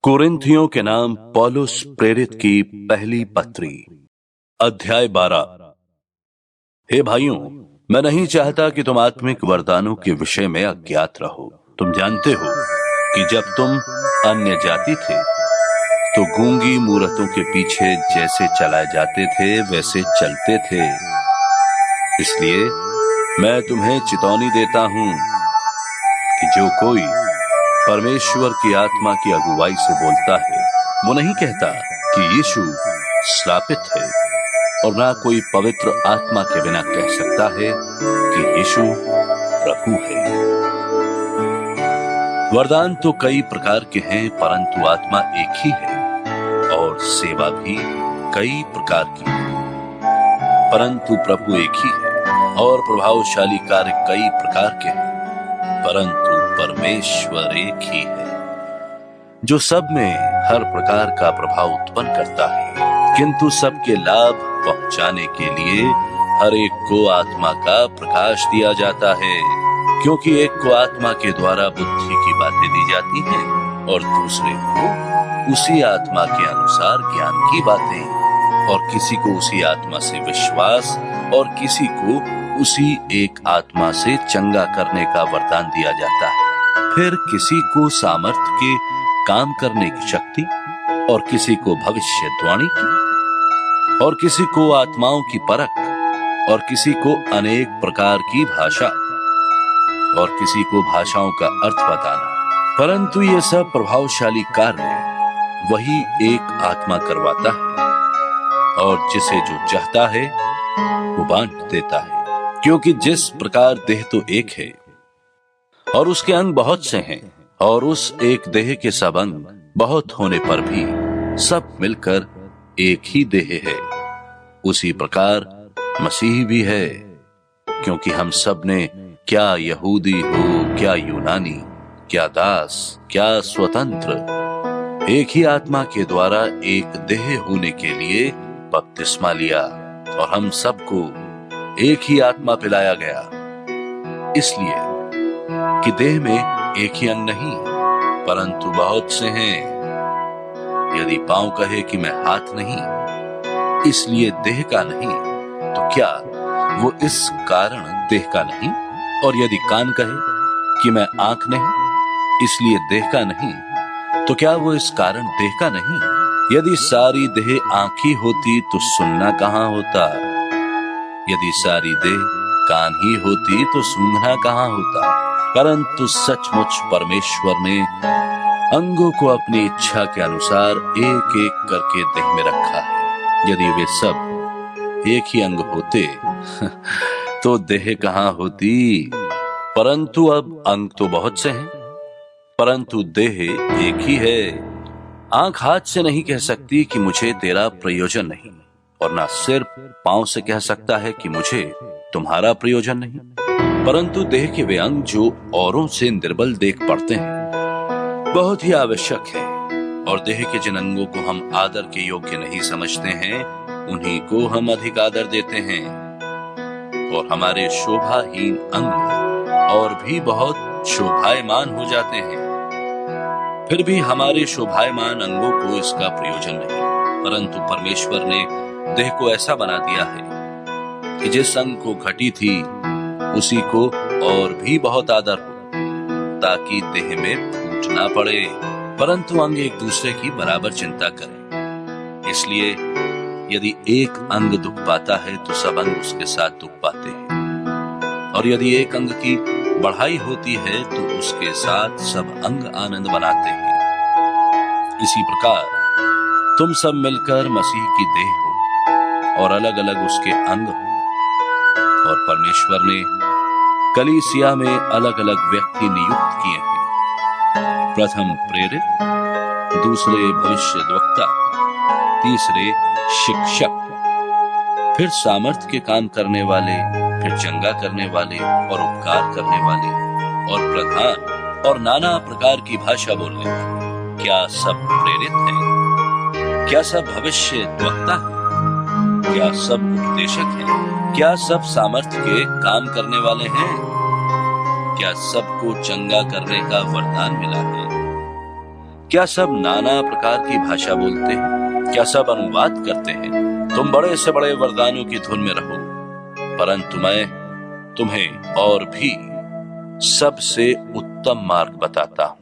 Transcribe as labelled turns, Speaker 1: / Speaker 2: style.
Speaker 1: कोरिन्थियों के नाम पौलुस प्रेरित की पहली पत्री, अध्याय 12। हे भाइयों, मैं नहीं चाहता कि तुम आत्मिक वरदानों के विषय में अज्ञात रहो। तुम जानते हो कि जब तुम अन्य जाति थे तो गूंगी मूरतों के पीछे जैसे चलाए जाते थे वैसे चलते थे। इसलिए मैं तुम्हें चेतावनी देता हूं कि जो कोई परमेश्वर की आत्मा की अगुवाई से बोलता है वो नहीं कहता कि यीशु श्रापित है, और ना कोई पवित्र आत्मा के बिना कह सकता है कि यीशु प्रभु है। वरदान तो कई प्रकार के हैं, परंतु आत्मा एक ही है, और सेवा भी कई प्रकार की है, परंतु प्रभु एक ही है। और प्रभावशाली कार्य कई प्रकार के हैं, परंतु परमेश्वर एक ही है, जो सब में हर प्रकार का प्रभाव उत्पन्न करता है, किंतु सबके लाभ पहुंचाने के लिए हर एक को आत्मा का प्रकाश दिया जाता है। क्योंकि एक को आत्मा के द्वारा बुद्धि की बातें दी जाती हैं, और दूसरे को उसी आत्मा के अनुसार ज्ञान की बातें, और किसी को उसी आत्मा से विश्वास, और किसी को उसी एक आत्मा से चंगा करने का वरदान दिया जाता है। फिर किसी को सामर्थ्य के काम करने की शक्ति, और किसी को भविष्यवाणी की, और किसी को आत्माओं की परख, और किसी को अनेक प्रकार की भाषा, और किसी को भाषाओं का अर्थ बताना। परंतु ये सब प्रभावशाली कार्य वही एक आत्मा करवाता है, और जिसे जो चाहता है वो बांट देता है। क्योंकि जिस प्रकार देह तो एक है और उसके अंग बहुत से हैं, और उस एक देह के सब अंग बहुत होने पर भी सब मिलकर एक ही देह है, उसी प्रकार मसीह भी है। क्योंकि हम सब ने, क्या यहूदी हो क्या यूनानी, क्या दास क्या स्वतंत्र, एक ही आत्मा के द्वारा एक देह होने के लिए बपतिस्मा लिया, और हम सबको एक ही आत्मा पिलाया गया। इसलिए कि देह में एक ही अंग नहीं, परंतु बहुत से हैं। यदि पांव कहे कि मैं हाथ नहीं, इसलिए देह का नहीं, तो क्या वो इस कारण देह का नहीं? और यदि कान कहे कि मैं आंख नहीं, इसलिए देह का नहीं, तो क्या वो इस कारण देह का नहीं? यदि सारी देह आंख ही होती तो सुनना कहां होता? यदि सारी देह कान ही होती तो सूंघना कहां होता? परंतु सचमुच परमेश्वर ने अंगों को अपनी इच्छा के अनुसार एक एक करके देह में रखा है। यदि वे सब एक ही अंग होते तो देह कहां होती? परंतु अब अंग तो बहुत से हैं, परंतु देह एक ही है। आंख हाथ से नहीं कह सकती कि मुझे तेरा प्रयोजन नहीं, और ना सिर पांव से कह सकता है कि मुझे तुम्हारा प्रयोजन नहीं। परंतु देह के वे अंग जो औरों से निर्बल देख पड़ते हैं बहुत ही आवश्यक है, और देह के जिन अंगों को हम आदर के योग्य नहीं समझते हैं उन्हीं को हम अधिक आदर देते हैं। और हमारे शोभाहीन अंग और भी बहुत शोभायमान हो जाते हैं, फिर भी हमारे शोभायमान अंगों को इसका प्रयोजन नहीं। परंतु परमेश्वर ने देह को ऐसा बना दिया है कि जिस अंग को घटी थी उसी को और भी बहुत आदर हो, ताकि देह में फूट ना पड़े, परंतु अंग एक दूसरे की बराबर चिंता करें। इसलिए यदि एक अंग दुख पाता है तो सब अंग उसके साथ दुख पाते हैं, और यदि एक अंग की बढ़ाई होती है तो उसके साथ सब अंग आनंद मनाते हैं। इसी प्रकार तुम सब मिलकर मसीह की देह हो, और अलग अलग उसके अंग हो। और परमेश्वर ने कलीसिया में अलग अलग व्यक्ति नियुक्त किए हैं, प्रथम प्रेरित, दूसरे भविष्यद्वक्ता, तीसरे शिक्षक, फिर सामर्थ्य के काम करने वाले, फिर चंगा करने वाले और उपकार करने वाले, और प्रधान, और नाना प्रकार की भाषा बोलने वाले। क्या सब प्रेरित हैं? क्या सब भविष्यद्वक्ता हैं? क्या सब उपदेशक हैं? क्या सब सामर्थ्य के काम करने वाले हैं? क्या सबको चंगा करने का वरदान मिला है? क्या सब नाना प्रकार की भाषा बोलते हैं? क्या सब अनुवाद करते हैं? तुम बड़े से बड़े वरदानों की धुन में रहो, परंतु मैं तुम्हें और भी सबसे उत्तम मार्ग बताता हूं।